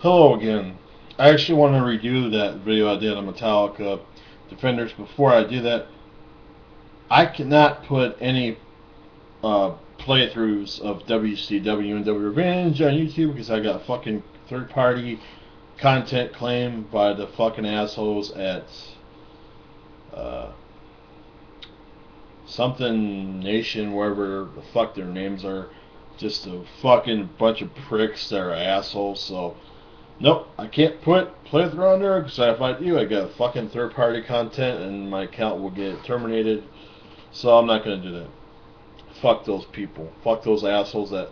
Hello again. I actually want to redo that video I did on Metallica Defenders. Before I do that, I cannot put any playthroughs of WCW and W Revenge on YouTube because I got fucking third party content claimed by the fucking assholes at uh, something Nation, wherever the fuck their names are. Just a fucking bunch of pricks that are assholes. So nope, I can't put playthrough on there because if I do, I got fucking third party content and my account will get terminated. So I'm not gonna do that. Fuck those people. Fuck those assholes that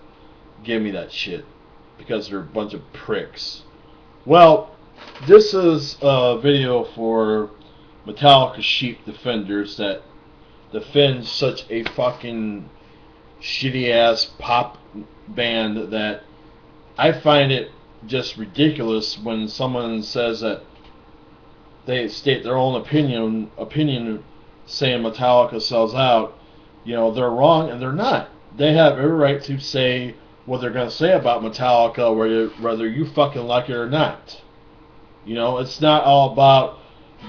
give me that shit because they're a bunch of pricks. Well, this is a video for Metallica Sheep Defenders that defends such a fucking shitty ass pop band that I find it just ridiculous when someone says that they state their own opinion saying Metallica sells out. You know, they're wrong and they're not. They have every right to say what they're going to say about Metallica, whether you fucking like it or not. You know, it's not all about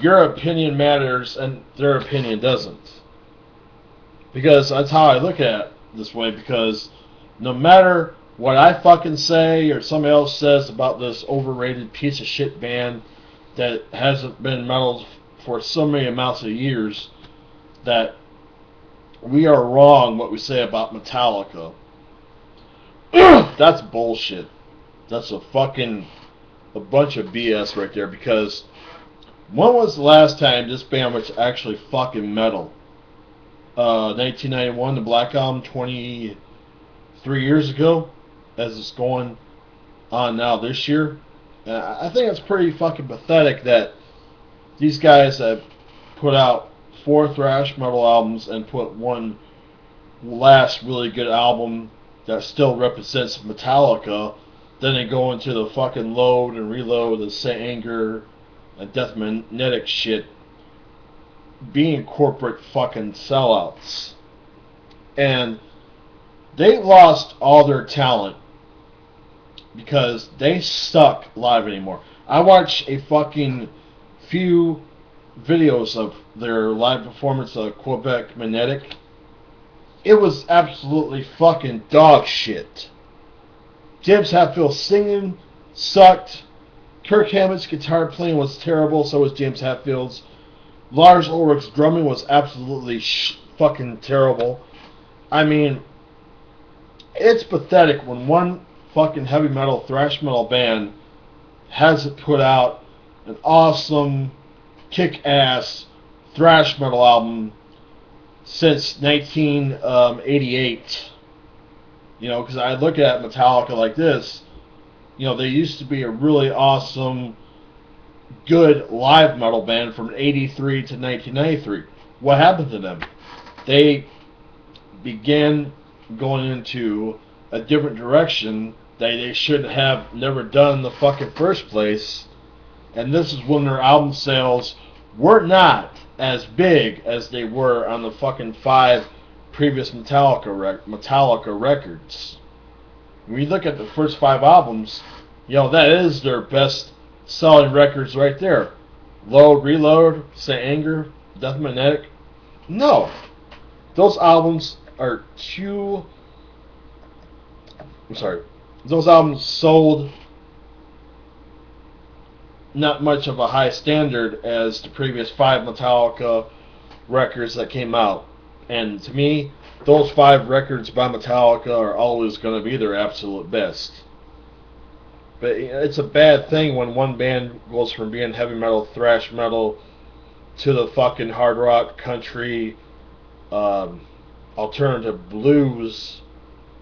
your opinion matters and their opinion doesn't. Because that's how I look at it this way, because no matter what I fucking say or somebody else says about this overrated piece of shit band that hasn't been metal for so many amounts of years, that we are wrong what we say about Metallica. That's bullshit. That's a bunch of BS right there, because when was the last time this band was actually fucking metal? 1991, the Black Album, 23 years ago, as it's going on now this year. I think it's pretty fucking pathetic that these guys have put out 4 thrash metal albums and put one last really good album that still represents Metallica. Then they go into the fucking load and reload the Saint Anger and Death Magnetic shit, being corporate fucking sellouts. And they lost all their talent because they suck live anymore. I watched a fucking few videos of their live performance of Quebec Magnetic. It was absolutely fucking dog shit. James Hetfield's singing sucked. Kirk Hammett's guitar playing was terrible, so was James Hetfield's. Lars Ulrich's drumming was absolutely fucking terrible. I mean, it's pathetic when one fucking heavy metal, thrash metal band hasn't put out an awesome, kick-ass thrash metal album since 1988. You know, because I look at Metallica like this. You know, they used to be a really awesome, good live metal band from 83 to 1993. What happened to them? They began going into a different direction that they should have never done in the fucking first place. And this is when their album sales were not as big as they were on the fucking 5 previous Metallica records. When you look at the first 5 albums, you know, that is their best selling records right there. Load, Reload, Saint Anger, Death Magnetic. No. Those albums are too... I'm sorry. Those albums sold not much of a high standard as the previous 5 Metallica records that came out. And to me, those 5 records by Metallica are always going to be their absolute best. But it's a bad thing when one band goes from being heavy metal, thrash metal, to the fucking hard rock, country, alternative blues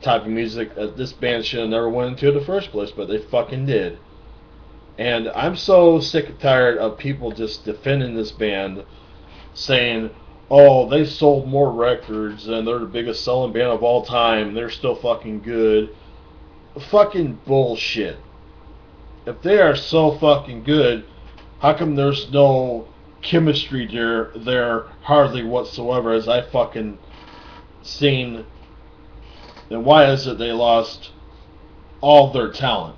type of music that this band should have never went into in the first place, but they fucking did. And I'm so sick and tired of people just defending this band, saying, oh, they sold more records and they're the biggest selling band of all time, they're still fucking good. Fucking bullshit. If they are so fucking good, how come there's no chemistry there hardly whatsoever, as I fucking seen? Then why is it they lost all their talent?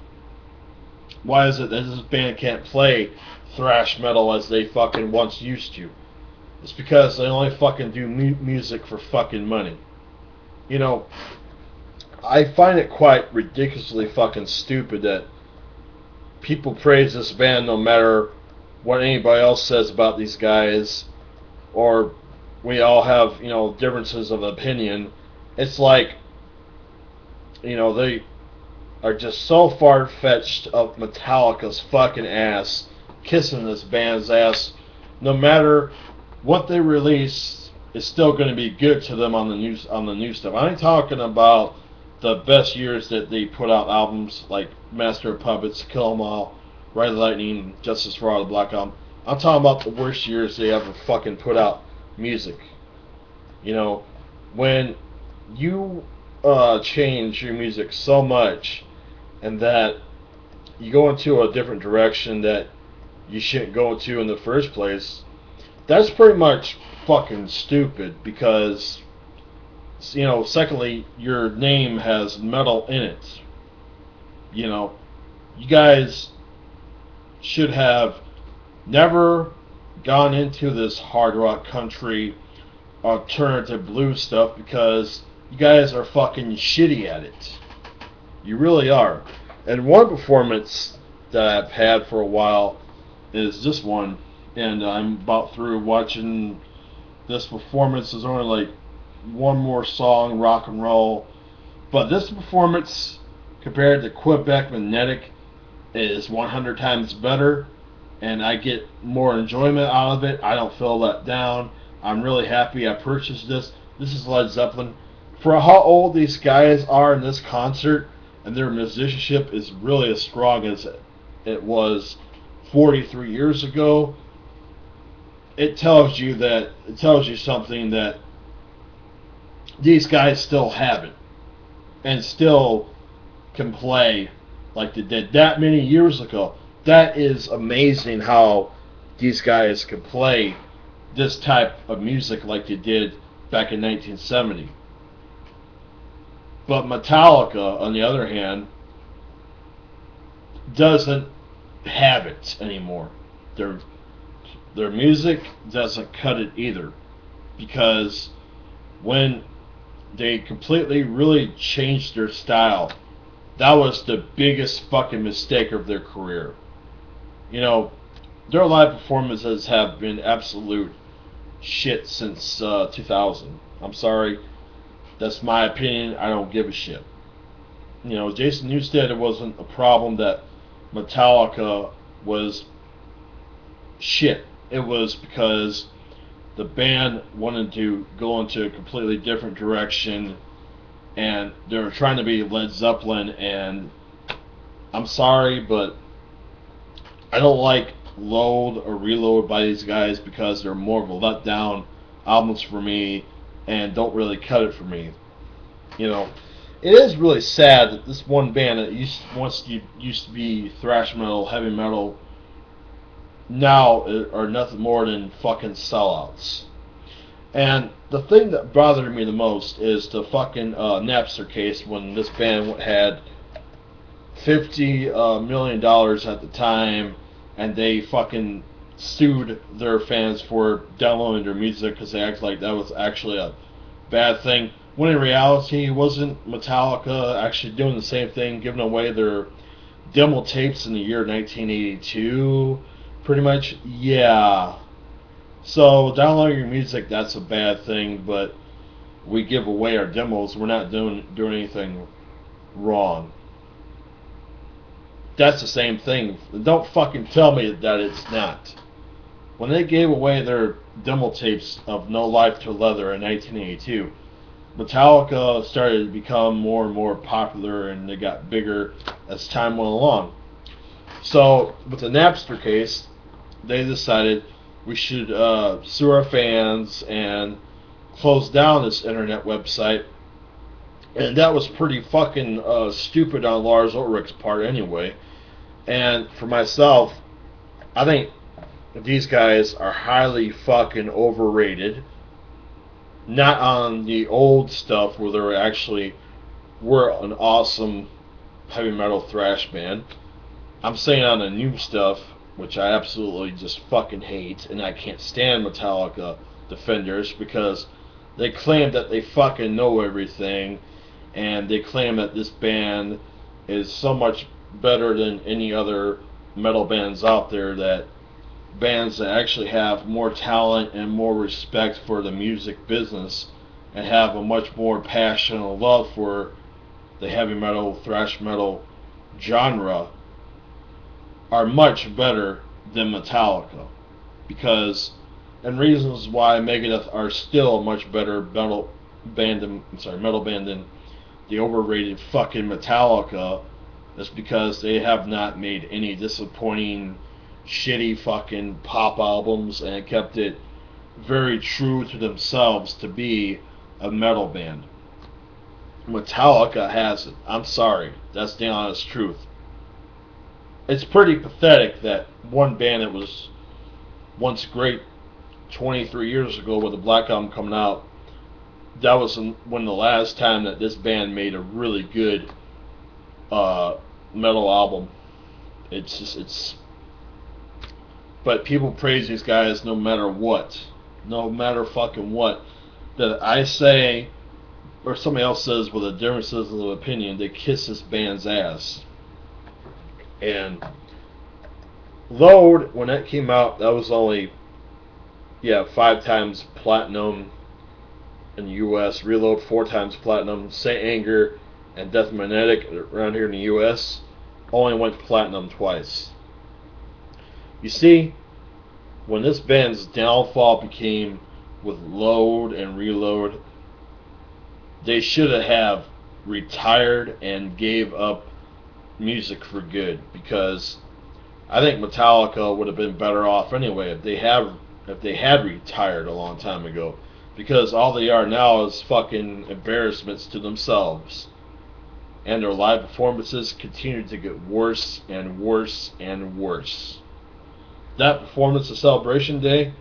Why is it that this band can't play thrash metal as they fucking once used to? It's because they only fucking do music for fucking money. You know, I find it quite ridiculously fucking stupid that people praise this band no matter what anybody else says about these guys, or we all have, differences of opinion. It's like, they are just so far-fetched of Metallica's fucking ass, kissing this band's ass. No matter what they release, it's still going to be good to them on the new stuff. I ain't talking about the best years that they put out albums like Master of Puppets, Kill 'Em All, Ride the Lightning, Justice for All, the Black Album. I'm talking about the worst years they ever fucking put out music. When you change your music so much and that you go into a different direction that you shouldn't go into in the first place, that's pretty much fucking stupid because, secondly, your name has metal in it. You guys should have never gone into this hard rock country alternative blues stuff because you guys are fucking shitty at it. You really are. And one performance that I've had for a while is this one, and I'm about through watching this performance. There's only like one more song, rock and roll, but this performance compared to Quebec Magnetic is 100 times better, and I get more enjoyment out of it. I don't feel let down. I'm really happy I purchased this. This is Led Zeppelin. For how old these guys are in this concert, and their musicianship is really as strong as it was 43 years ago, it tells you something that these guys still have it and still can play like they did that many years ago. That is amazing how these guys can play this type of music like they did back in 1970. But Metallica, on the other hand, doesn't have it anymore. Their music doesn't cut it either, because when they completely really changed their style, that was the biggest fucking mistake of their career. Their live performances have been absolute shit since 2000. I'm sorry. That's my opinion. I don't give a shit. Jason Newsted, it wasn't a problem that Metallica was shit. It was because the band wanted to go into a completely different direction, and they were trying to be Led Zeppelin, and I'm sorry, but I don't like Load or Reload by these guys because they're more of a letdown albums for me and don't really cut it for me. It is really sad that this one band that used to be thrash metal, heavy metal, now are nothing more than fucking sellouts. And the thing that bothered me the most is the fucking Napster case when this band had $50 million at the time, and they fucking sued their fans for downloading their music because they acted like that was actually a bad thing. When in reality, wasn't Metallica actually doing the same thing, giving away their demo tapes in the year 1982? Pretty much, yeah. So downloading your music, that's a bad thing, but we give away our demos. We're not doing anything wrong. That's the same thing. Don't fucking tell me that it's not. When they gave away their demo tapes of No Life to Leather in 1982, Metallica started to become more and more popular, and they got bigger as time went along. So, with the Napster case, they decided we should sue our fans and close down this internet website. And that was pretty fucking stupid on Lars Ulrich's part anyway. And for myself, I think these guys are highly fucking overrated. Not on the old stuff where they were an awesome heavy metal thrash band. I'm saying on the new stuff, which I absolutely just fucking hate, and I can't stand Metallica Defenders because they claim that they fucking know everything, and they claim that this band is so much better than any other metal bands out there, that bands that actually have more talent and more respect for the music business and have a much more passion and love for the heavy metal, thrash metal genre are much better than Metallica. Because, and reasons why Megadeth are still a much better metal band than the overrated fucking Metallica is because they have not made any disappointing, shitty fucking pop albums and kept it very true to themselves to be a metal band. Metallica has it. I'm sorry. That's the honest truth. It's pretty pathetic that one band that was once great 23 years ago with the Black Album coming out, that was when the last time that this band made a really good metal album. But people praise these guys no matter what. No matter fucking what. That I say, or somebody else says with a differences of opinion, they kiss this band's ass. And Load, when that came out, that was only 5 times platinum in the US. Reload 4 times platinum. Saint Anger and Death Magnetic around here in the US only went platinum twice. You see, when this band's downfall became with Load and Reload, they should have retired and gave up music for good, because I think Metallica would have been better off anyway if they had retired a long time ago, because all they are now is fucking embarrassments to themselves, and their live performances continue to get worse and worse and worse. That performance of Celebration Day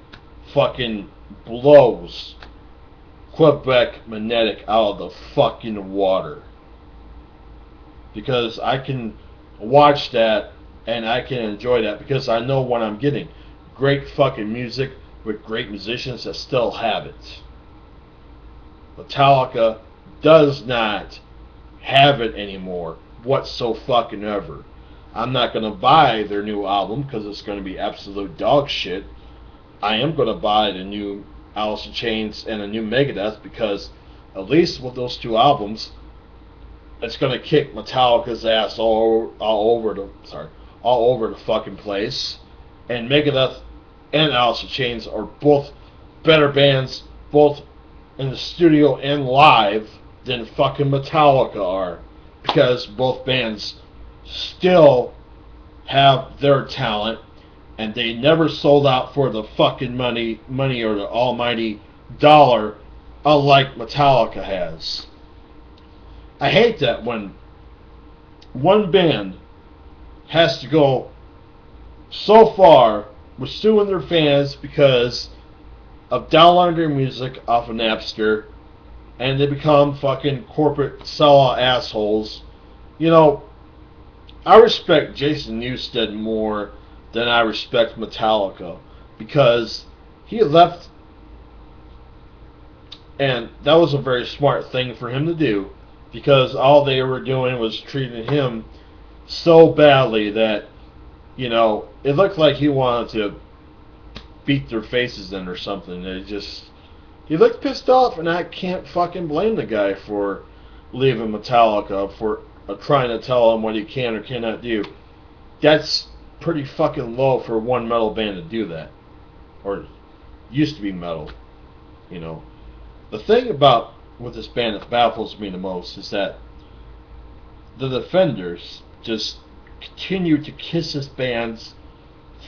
fucking blows Quebec Magnetic out of the fucking water. Because I can watch that and I can enjoy that because I know what I'm getting. Great fucking music with great musicians that still have it. Metallica does not have it anymore whatsoever. I'm not going to buy their new album because it's going to be absolute dog shit. I am going to buy the new Alice in Chains and a new Megadeth because at least with those two albums, it's going to kick Metallica's ass all over the fucking place. And Megadeth and Alice in Chains are both better bands, both in the studio and live, than fucking Metallica are, because both bands still have their talent, and they never sold out for the fucking money or the almighty dollar, unlike Metallica has. I hate that when one band has to go so far with suing their fans because of downloading their music off of Napster, and they become fucking corporate sellout assholes. You know, I respect Jason Newsted more than I respect Metallica, because he left, and that was a very smart thing for him to do, because all they were doing was treating him so badly that, you know, it looked like he wanted to beat their faces in or something. He looked pissed off, and I can't fucking blame the guy for leaving Metallica, for trying to tell him what he can or cannot do. That's pretty fucking low for one metal band to do that. Or used to be metal, you know. The thing about with this band that baffles me the most is that the Defenders just continue to kiss this band's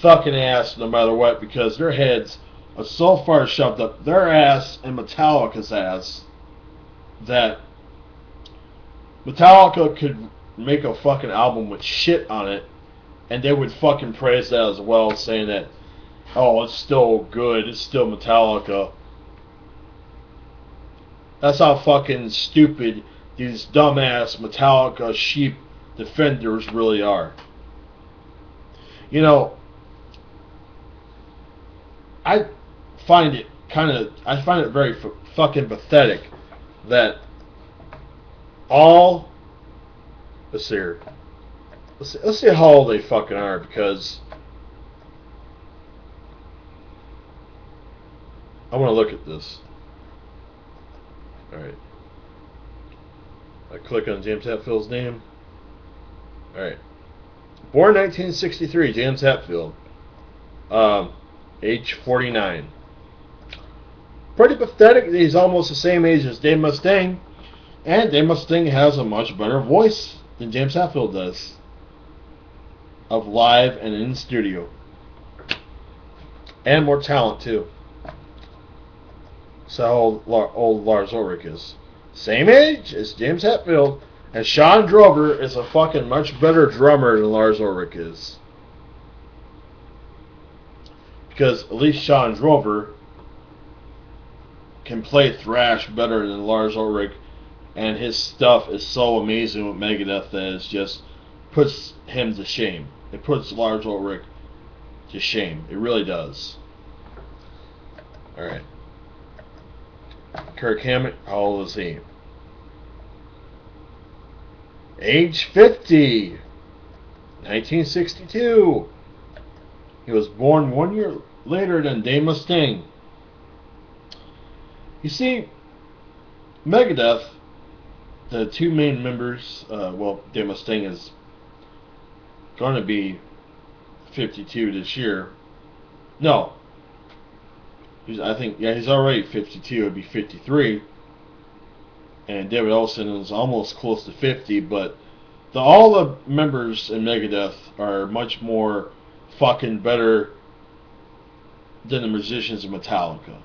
fucking ass no matter what, because their heads are so far shoved up their ass and Metallica's ass that Metallica could make a fucking album with shit on it and they would fucking praise that as well, saying that, oh, it's still good, it's still Metallica. That's how fucking stupid these dumbass Metallica sheep defenders really are. You know, I find it very fucking pathetic that all, let's see here, let's see how old they fucking are, because I want to look at this. Alright. I click on James Hetfield's name. Alright. Born 1963, James Hetfield. Age 49. Pretty pathetic. He's almost the same age as Dave Mustaine. And Dave Mustaine has a much better voice than James Hetfield does. Of live and in studio. And more talent, too. So old Lars Ulrich is. Same age as James Hetfield. And Sean Drover is a fucking much better drummer than Lars Ulrich is. Because at least Sean Drover can play thrash better than Lars Ulrich. And his stuff is so amazing with Megadeth that it just puts him to shame. It puts Lars Ulrich to shame. It really does. Alright. Kirk Hammett, how old is he? Age 50. 1962. He was born 1 year later than Dave Mustaine. You see, Megadeth, the two main members, well, Dave Mustaine is going to be 52 this year. No. He's already 52. It'd be 53. And David Olson is almost close to 50. But all the members in Megadeth are much more fucking better than the musicians in Metallica.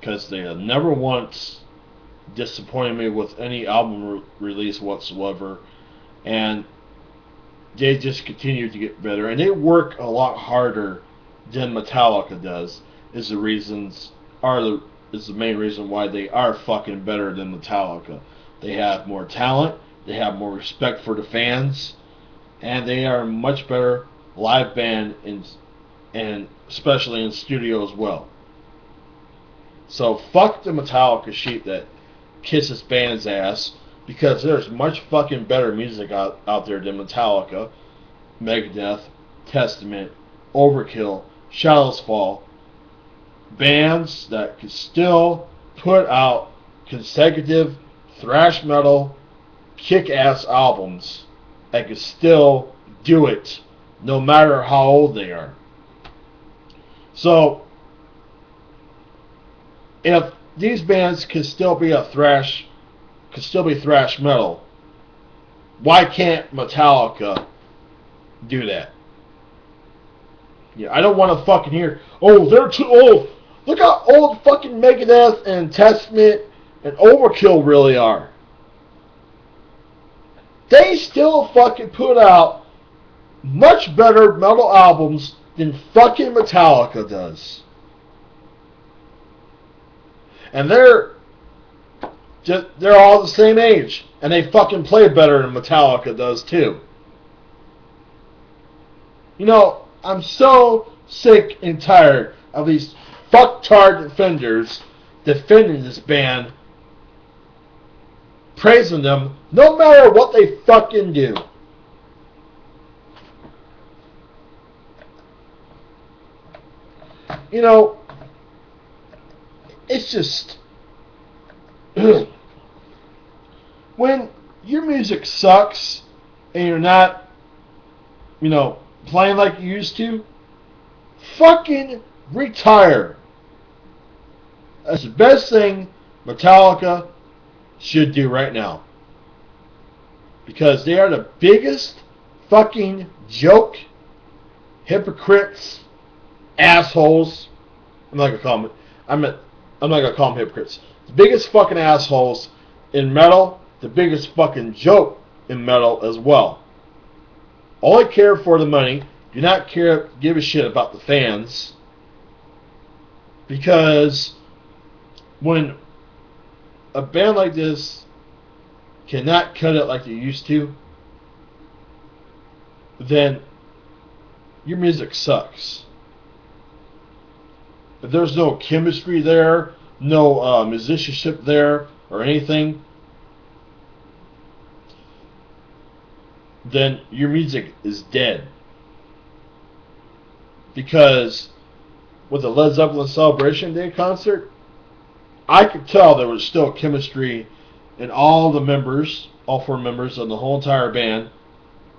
Because they have never once disappointed me with any album release whatsoever. And they just continue to get better. And they work a lot harder than Metallica does. Is the main reason why they are fucking better than Metallica. They have more talent, they have more respect for the fans, and they are a much better live band, and especially in studio as well. So fuck the Metallica sheep that kisses bands' ass, because there's much fucking better music out there than Metallica, Megadeth, Testament, Overkill, Shadows Fall. Bands that could still put out consecutive thrash metal, kick-ass albums that could still do it no matter how old they are. So, if these bands could still be thrash metal, why can't Metallica do that? Yeah, I don't want to fucking hear, oh, they're too old. Look how old fucking Megadeth and Testament and Overkill really are. They still fucking put out much better metal albums than fucking Metallica does. And they're all the same age. And they fucking play better than Metallica does too. You know, I'm so sick and tired of these fucktard defenders defending this band, praising them no matter what they fucking do. You know, it's just when your music sucks and you're not, playing like you used to, fucking retire. That's the best thing Metallica should do right now. Because they are the biggest fucking joke, hypocrites, assholes. I'm not gonna call them hypocrites. The biggest fucking assholes in metal, the biggest fucking joke in metal as well. Only care for the money, do not give a shit about the fans. Because when a band like this cannot cut it like they used to, then your music sucks. If there's no chemistry there, no musicianship there, or anything, then your music is dead. Because with the Led Zeppelin Celebration Day concert, I could tell there was still chemistry in all the members, all 4 members of the whole entire band,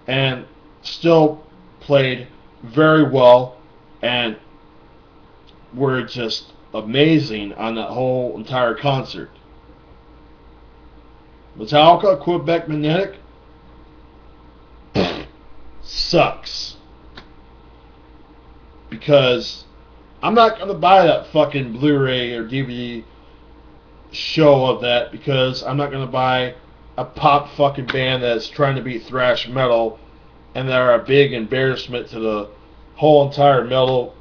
and still played very well and were just amazing on that whole entire concert. Metallica, Quebec Magnetic, sucks. Because I'm not going to buy that fucking Blu-ray or DVD show of that, because I'm not going to buy a pop fucking band that's trying to be thrash metal and they're a big embarrassment to the whole entire metal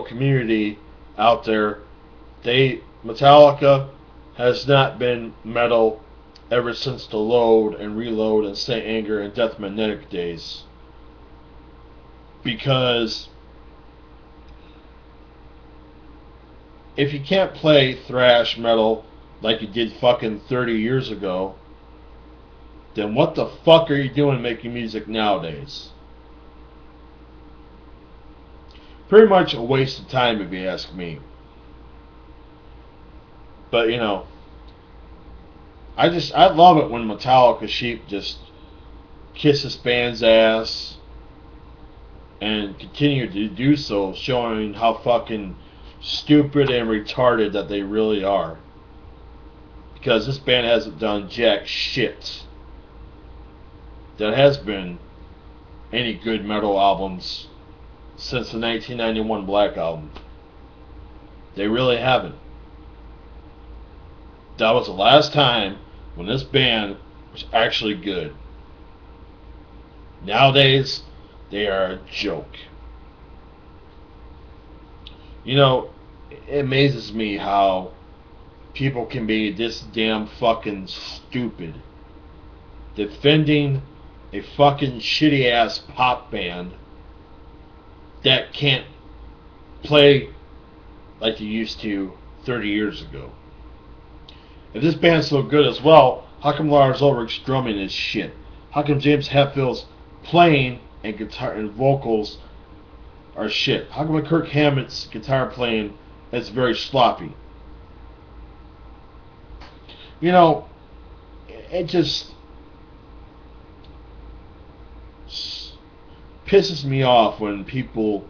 community out there. Metallica has not been metal ever since the Load and Reload and Saint Anger and Death Magnetic days. Because if you can't play thrash metal like you did fucking 30 years ago, then what the fuck are you doing making music nowadays? Pretty much a waste of time, if you ask me. But, you know, I love it when Metallica Sheep just kiss this band's ass and continue to do so, showing how fucking stupid and retarded that they really are. Because this band hasn't done jack shit that has been any good metal albums since the 1991 Black Album. They really haven't. That was the last time when this band was actually good. Nowadays, they are a joke. You know, it amazes me how people can be this damn fucking stupid defending a fucking shitty ass pop band that can't play like they used to 30 years ago. If this band's so good as well, how come Lars Ulrich's drumming is shit? How come James Hetfield's playing and guitar and vocals are shit? How come Kirk Hammett's guitar playing is very sloppy? You know, it just pisses me off when people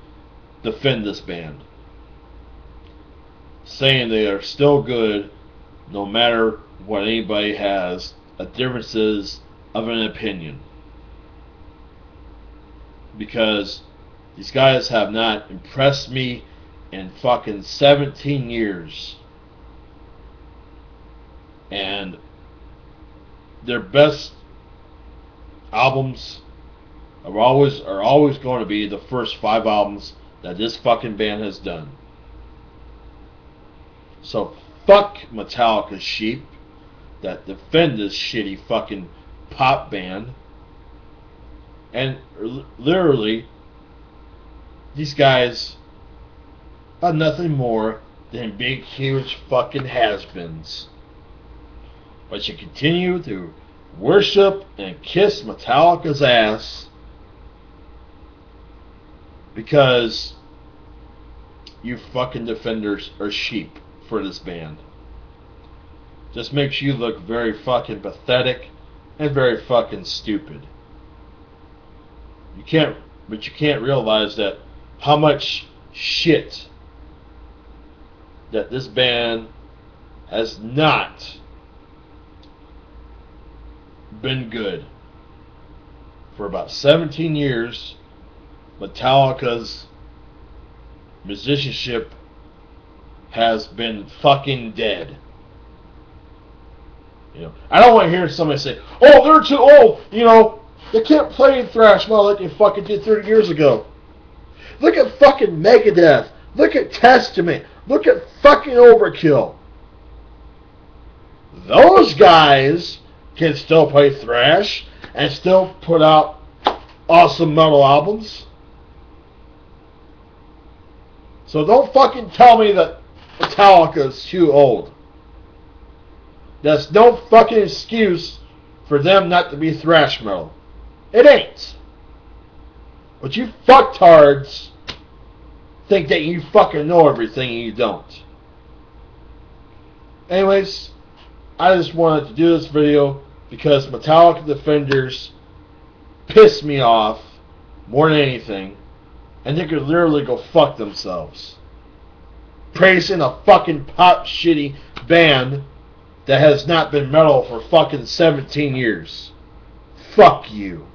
defend this band, saying they are still good no matter what anybody has a differences of an opinion. Because these guys have not impressed me in fucking 17 years. And their best albums are always going to be the first 5 albums that this fucking band has done. So fuck Metallica Sheep that defend this shitty fucking pop band. And literally, these guys are nothing more than big, huge fucking has-beens. But you continue to worship and kiss Metallica's ass because you fucking defenders are sheep for this band. Just makes you look very fucking pathetic and very fucking stupid. You can't realize that how much shit that this band has not been good. For about 17 years, Metallica's musicianship has been fucking dead. You know, I don't want to hear somebody say, "Oh, they're too old." You know, they can't play thrash metal like they fucking did 30 years ago. Look at fucking Megadeth. Look at Testament. Look at fucking Overkill. Those guys can still play thrash and still put out awesome metal albums. So don't fucking tell me that Metallica is too old. That's no fucking excuse for them not to be thrash metal. It ain't. But you fucktards think that you fucking know everything and you don't. Anyways, I just wanted to do this video because Metallica Defenders pissed me off more than anything, and they could literally go fuck themselves. Praising a fucking pop shitty band that has not been metal for fucking 17 years. Fuck you.